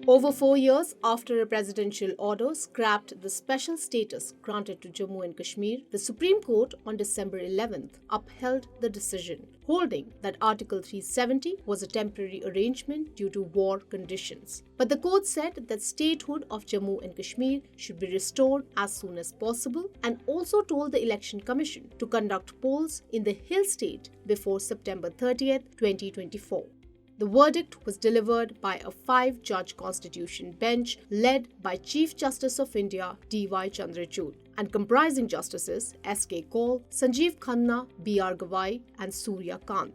Over 4 years after a presidential order scrapped the special status granted to Jammu and Kashmir, the Supreme Court on December 11th upheld the decision, holding that Article 370 was a temporary arrangement due to war conditions. But the court said that statehood of Jammu and Kashmir should be restored as soon as possible and also told the Election Commission to conduct polls in the Hill State before September 30th, 2024. The verdict was delivered by a 5-judge constitution bench led by Chief Justice of India D.Y. Chandrachud and comprising Justices S.K. Kaul, Sanjeev Khanna, B.R. Gawai and Surya Kant.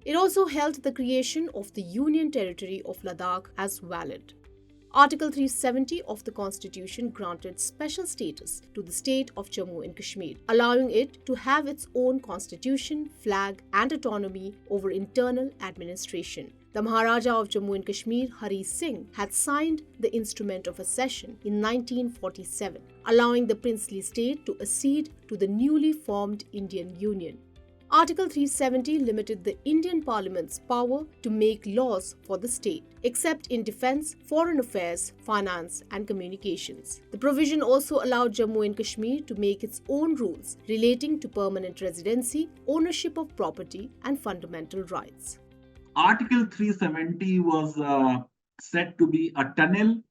It also held the creation of the Union Territory of Ladakh as valid. Article 370 of the Constitution granted special status to the state of Jammu and Kashmir, allowing it to have its own constitution, flag, and autonomy over internal administration. The Maharaja of Jammu and Kashmir, Hari Singh, had signed the Instrument of Accession in 1947, allowing the princely state to accede to the newly formed Indian Union. Article 370 limited the Indian Parliament's power to make laws for the state, except in defence, foreign affairs, finance and communications. The provision also allowed Jammu and Kashmir to make its own rules relating to permanent residency, ownership of property and fundamental rights. Article 370 was said to be a tunnel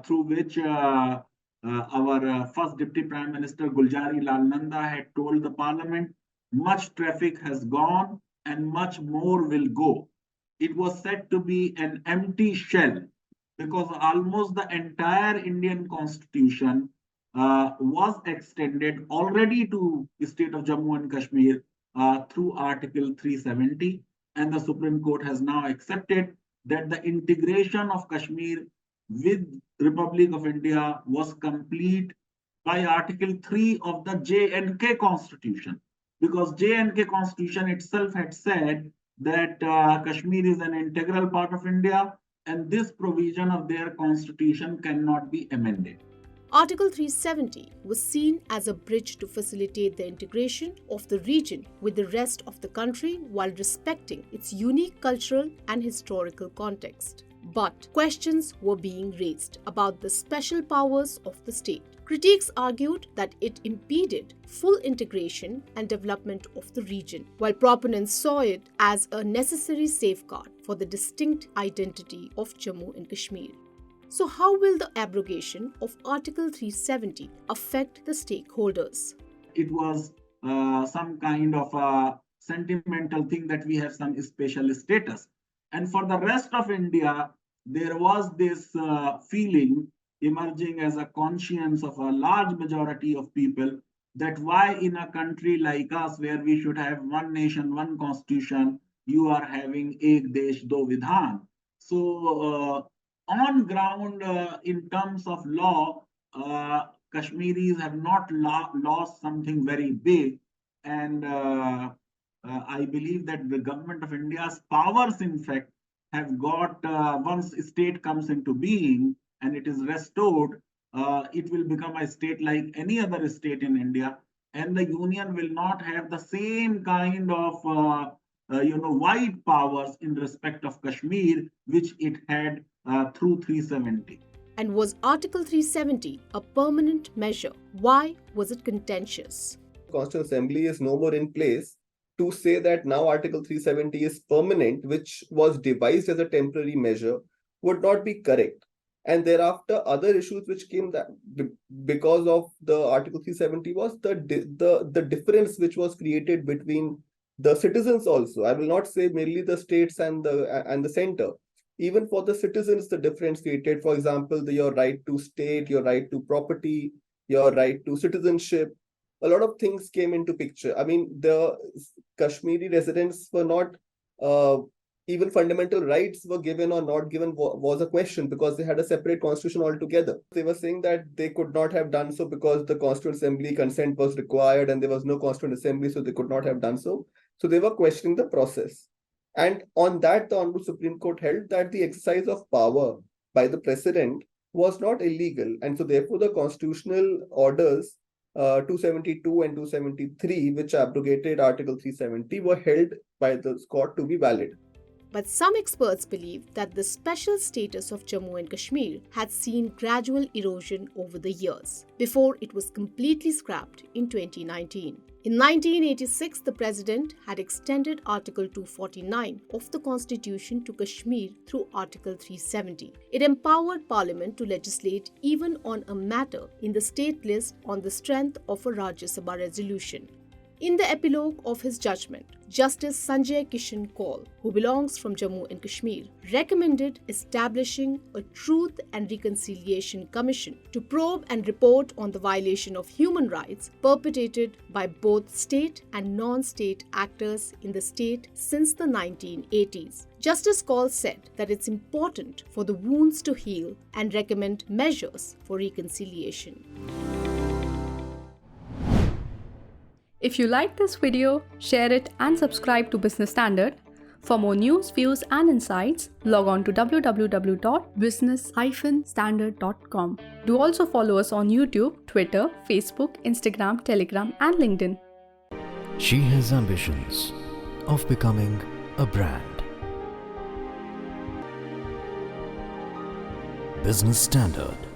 through which our first Deputy Prime Minister Guljari Lal Nanda had told the Parliament much traffic has gone and much more will go. It was said to be an empty shell because almost the entire Indian constitution was extended already to the state of Jammu and Kashmir through Article 370, and the Supreme Court has now accepted that the integration of Kashmir with Republic of India was complete by Article 3 of the J&K Constitution. Because J&K Constitution itself had said that Kashmir is an integral part of India and this provision of their constitution cannot be amended. Article 370 was seen as a bridge to facilitate the integration of the region with the rest of the country while respecting its unique cultural and historical context. But questions were being raised about the special powers of the state. Critics argued that it impeded full integration and development of the region, while proponents saw it as a necessary safeguard for the distinct identity of Jammu and Kashmir. So how will the abrogation of Article 370 affect the stakeholders? It was some kind of a sentimental thing that we have some special status. And for the rest of India, there was this feeling emerging as a conscience of a large majority of people that why in a country like us where we should have one nation, one constitution, you are having ek desh do vidhan. So on ground, in terms of law, Kashmiris have not lost something very big. And I believe that the government of India's powers, in fact, have got, once a state comes into being and it is restored, it will become a state like any other state in India. And the union will not have the same kind of wide powers in respect of Kashmir, which it had through 370. And was Article 370 a permanent measure? Why was it contentious? Constitutional Assembly is no more in place. To say that now Article 370 is permanent, which was devised as a temporary measure, would not be correct. And thereafter, other issues which came that because of the Article 370 was the difference which was created between the citizens also. I will not say merely the states and the center. Even for the citizens, the difference created, for example, your right to state, your right to property, your right to citizenship, a lot of things came into picture. I mean, the Kashmiri residents were not, even fundamental rights were given or not given was a question because they had a separate constitution altogether. They were saying that they could not have done so because the Constituent Assembly consent was required and there was no Constituent Assembly, so they could not have done so. So they were questioning the process. And on that, the Honorable Supreme Court held that the exercise of power by the President was not illegal. And so therefore, the constitutional orders 272 and 273, which abrogated Article 370, were held by the court to be valid. But some experts believe that the special status of Jammu and Kashmir had seen gradual erosion over the years before it was completely scrapped in 2019. In 1986, the President had extended Article 249 of the Constitution to Kashmir through Article 370. It empowered Parliament to legislate even on a matter in the state list on the strength of a Rajya Sabha resolution. In the epilogue of his judgment, Justice Sanjay Kishan Kaul, who belongs from Jammu and Kashmir, recommended establishing a Truth and Reconciliation Commission to probe and report on the violation of human rights perpetrated by both state and non-state actors in the state since the 1980s. Justice Kaul said that it's important for the wounds to heal and recommend measures for reconciliation. If you like this video, share it and subscribe to Business Standard. For more news, views and insights, log on to www.business-standard.com. Do also follow us on YouTube, Twitter, Facebook, Instagram, Telegram and LinkedIn. She has ambitions of becoming a brand. Business Standard.